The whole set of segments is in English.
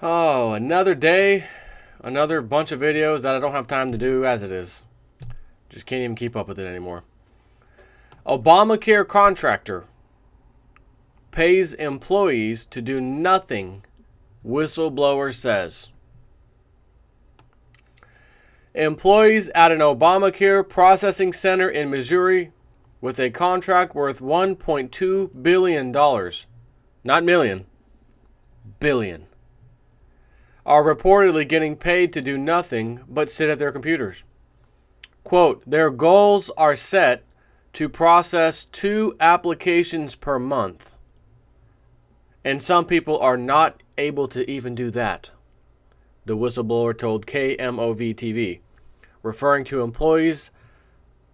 Oh, another day, another bunch of videos that I don't have time to do as it is. Just can't even keep up with it anymore. Obamacare contractor pays employees to do nothing, whistleblower says. Employees at an Obamacare processing center in Missouri with a contract worth $1.2 billion, not million, billion, are reportedly getting paid to do nothing but sit at their computers. Quote, their goals are set to process 2 applications per month. And some people are not able to even do that, the whistleblower told KMOV-TV, referring to employees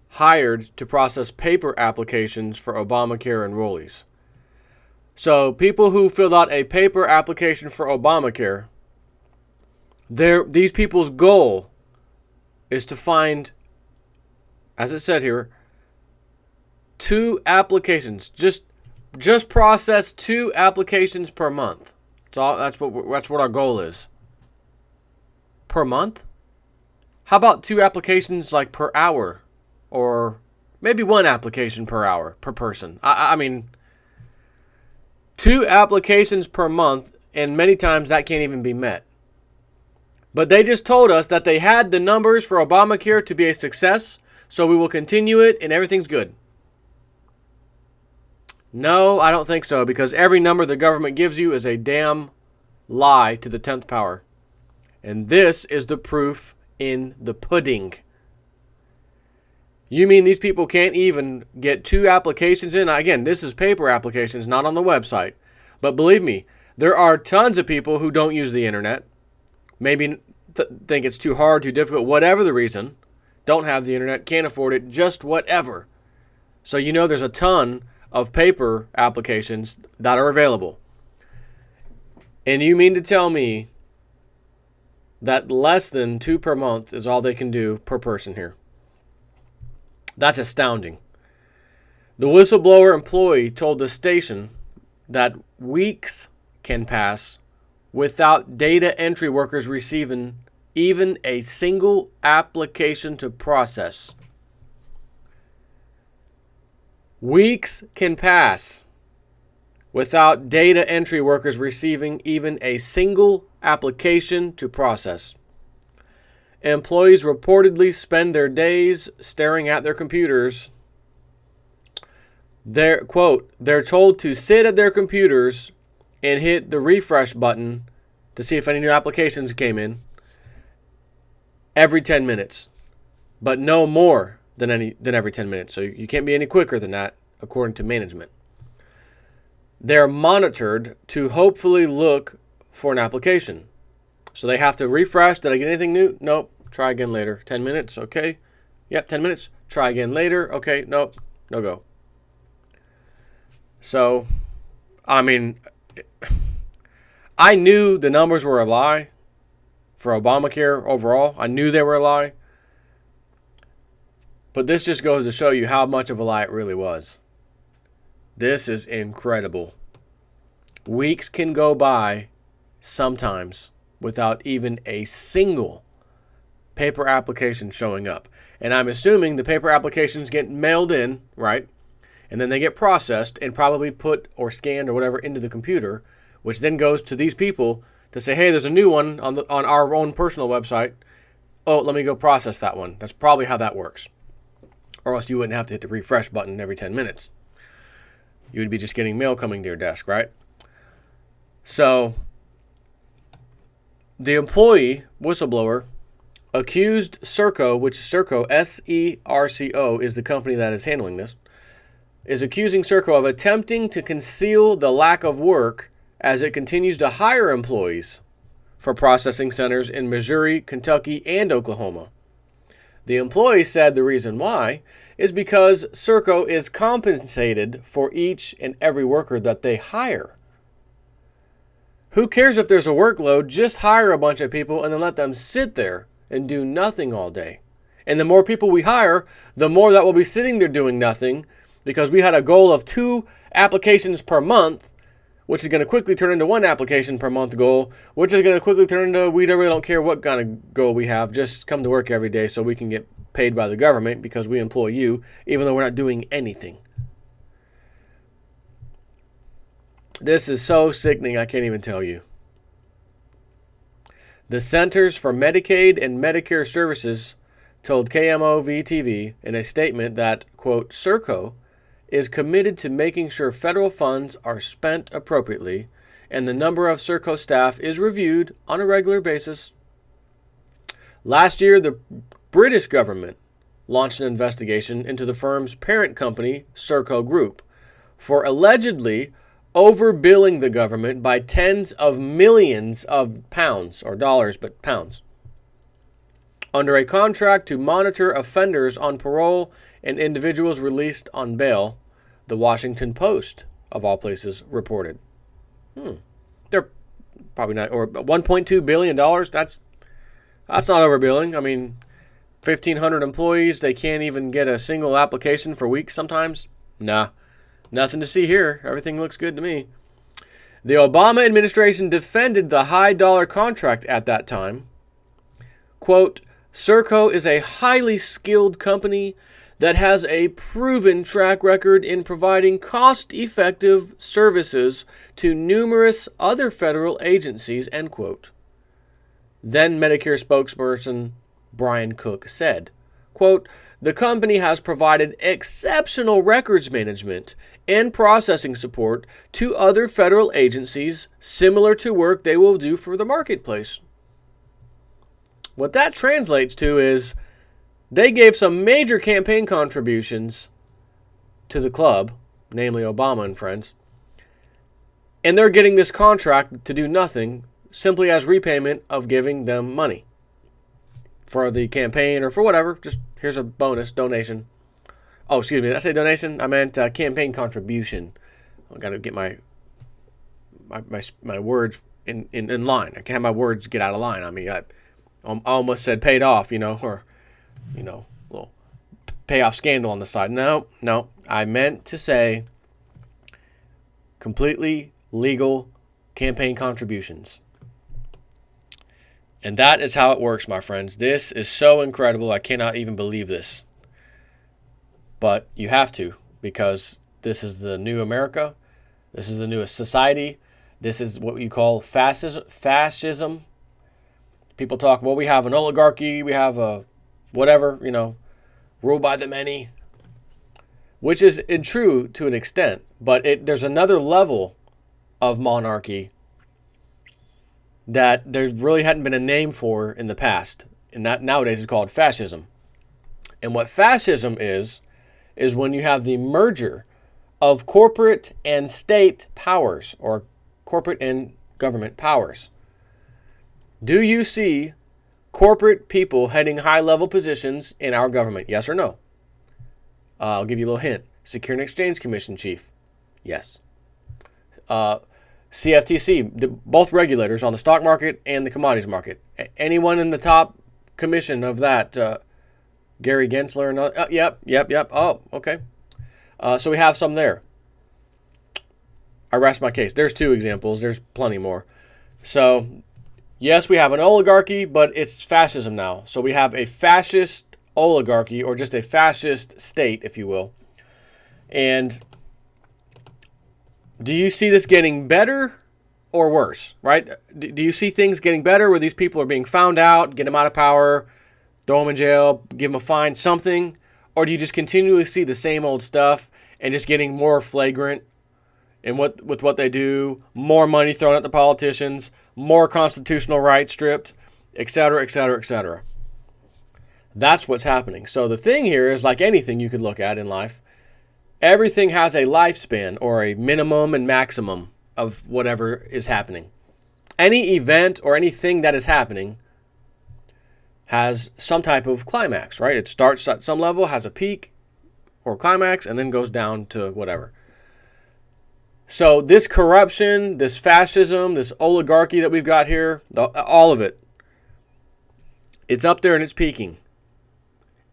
hired to process paper applications for Obamacare enrollees. So people who filled out a paper application for Obamacare, these people's goal is to find, as it said here, 2 applications. Just process 2 applications per month. That's what our goal is. Per month? How about 2 applications like per hour, or maybe 1 application per hour per person? I mean, 2 applications per month, and many times that can't even be met. But they just told us that they had the numbers for Obamacare to be a success, so we will continue it and everything's good. No, I don't think so, because every number the government gives you is a damn lie to the 10th power. And this is the proof in the pudding. You mean these people can't even get 2 applications in? Again, this is paper applications, not on the website. But believe me, there are tons of people who don't use the internet. Maybe think it's too hard, too difficult, whatever the reason. Don't have the internet, can't afford it, just whatever. So there's a ton of paper applications that are available. And you mean to tell me that less than 2 per month is all they can do per person here? That's astounding. The whistleblower employee told the station that weeks can pass without data entry workers receiving even a single application to process. Weeks can pass without data entry workers receiving even a single application to process. Employees reportedly spend their days staring at their computers. They're told to sit at their computers and hit the refresh button to see if any new applications came in every 10 minutes, but no more than every 10 minutes. So you can't be any quicker than that, according to management. They're monitored to hopefully look for an application. So they have to refresh. Did I get anything new? Nope. Try again later. 10 minutes. Okay. Yep, 10 minutes. Try again later. Okay. Nope. No go. So, I mean, I knew the numbers were a lie for Obamacare overall. I knew they were a lie. But this just goes to show you how much of a lie it really was. This is incredible. Weeks can go by sometimes without even a single paper application showing up. And I'm assuming the paper applications get mailed in, right? And then they get processed and probably put or scanned or whatever into the computer, which then goes to these people to say, hey, there's a new one on our own personal website. Oh, let me go process that one. That's probably how that works. Or else you wouldn't have to hit the refresh button every 10 minutes. You would be just getting mail coming to your desk, right? So the employee, whistleblower, accused Serco, which is Serco, S-E-R-C-O, is the company that is handling this, is accusing Serco of attempting to conceal the lack of work as it continues to hire employees for processing centers in Missouri, Kentucky, and Oklahoma. The employee said the reason why is because Serco is compensated for each and every worker that they hire. Who cares if there's a workload? Just hire a bunch of people and then let them sit there and do nothing all day. And the more people we hire, the more that will be sitting there doing nothing, because we had a goal of 2 applications per month, which is going to quickly turn into one application per month goal, which is going to quickly turn into we really don't care what kind of goal we have, just come to work every day so we can get paid by the government because we employ you, even though we're not doing anything. This is so sickening, I can't even tell you. The Centers for Medicaid and Medicare Services told KMOV-TV in a statement that, quote, Serco is committed to making sure federal funds are spent appropriately and the number of Serco staff is reviewed on a regular basis. Last year, the British government launched an investigation into the firm's parent company, Serco Group, for allegedly overbilling the government by tens of millions of pounds, or dollars, but pounds, under a contract to monitor offenders on parole and individuals released on bail, the Washington Post, of all places, reported. They're probably not, or $1.2 billion, that's not overbilling. I mean, 1,500 employees, they can't even get a single application for weeks sometimes? Nah, nothing to see here. Everything looks good to me. The Obama administration defended the high-dollar contract at that time. Quote, Serco is a highly skilled company that has a proven track record in providing cost-effective services to numerous other federal agencies, end quote. Then Medicare spokesperson Brian Cook said, quote, the company has provided exceptional records management and processing support to other federal agencies similar to work they will do for the marketplace. What that translates to is they gave some major campaign contributions to the club, namely Obama and friends, and they're getting this contract to do nothing simply as repayment of giving them money for the campaign or for whatever. Just here's a bonus donation. Oh, excuse me. Did I say donation? I meant campaign contribution. I got to get my words in line. I can't have my words get out of line on me. I almost said paid off, or, little payoff scandal on the side. No. I meant to say completely legal campaign contributions. And that is how it works, my friends. This is so incredible. I cannot even believe this. But you have to, because this is the new America. This is the newest society. This is what you call fascism. People talk, well, we have an oligarchy, we have a whatever, rule by the many, which is true to an extent. But there's another level of monarchy that there really hadn't been a name for in the past. And that nowadays is called fascism. And what fascism is when you have the merger of corporate and state powers, or corporate and government powers. Do you see corporate people heading high-level positions in our government? Yes or no? I'll give you a little hint. Securities and Exchange Commission chief. Yes. CFTC, both regulators on the stock market and the commodities market. Anyone in the top commission of that, Gary Gensler and other, yep. Oh, okay. So we have some there. I rest my case. There's two examples. There's plenty more. So, yes, we have an oligarchy, but it's fascism now. So we have a fascist oligarchy, or just a fascist state, if you will. And do you see this getting better or worse, right? Do you see things getting better where these people are being found out, get them out of power, throw them in jail, give them a fine, something? Or do you just continually see the same old stuff and just getting more flagrant in with what they do, more money thrown at the politicians, more constitutional rights stripped, et cetera, et cetera, et cetera? That's what's happening. So the thing here is, like anything you could look at in life, everything has a lifespan or a minimum and maximum of whatever is happening. Any event or anything that is happening has some type of climax, right? It starts at some level, has a peak or climax, and then goes down to whatever. So this corruption, this fascism, this oligarchy that we've got here, all of it, it's up there and it's peaking.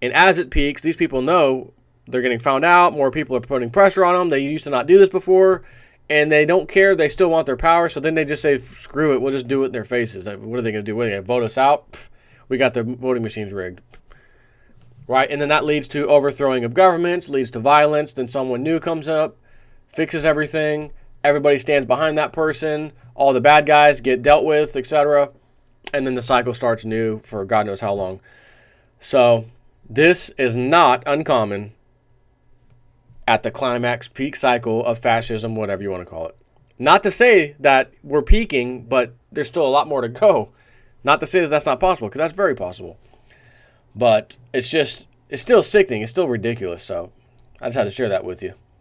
And as it peaks, these people know they're getting found out. More people are putting pressure on them. They used to not do this before. and they don't care. They still want their power. So then they just say, screw it. We'll just do it in their faces. What are they going to do? What are they going to vote us out? Pfft, we got their voting machines rigged. Right? And then that leads to overthrowing of governments, leads to violence. Then someone new comes up, fixes everything. Everybody stands behind that person. All the bad guys get dealt with, etc. And then the cycle starts new for God knows how long. So this is not uncommon at the climax peak cycle of fascism, whatever you want to call it. Not to say that we're peaking, but there's still a lot more to go. Not to say that that's not possible, because that's very possible. But it's still sickening. It's still ridiculous. So I just had to share that with you.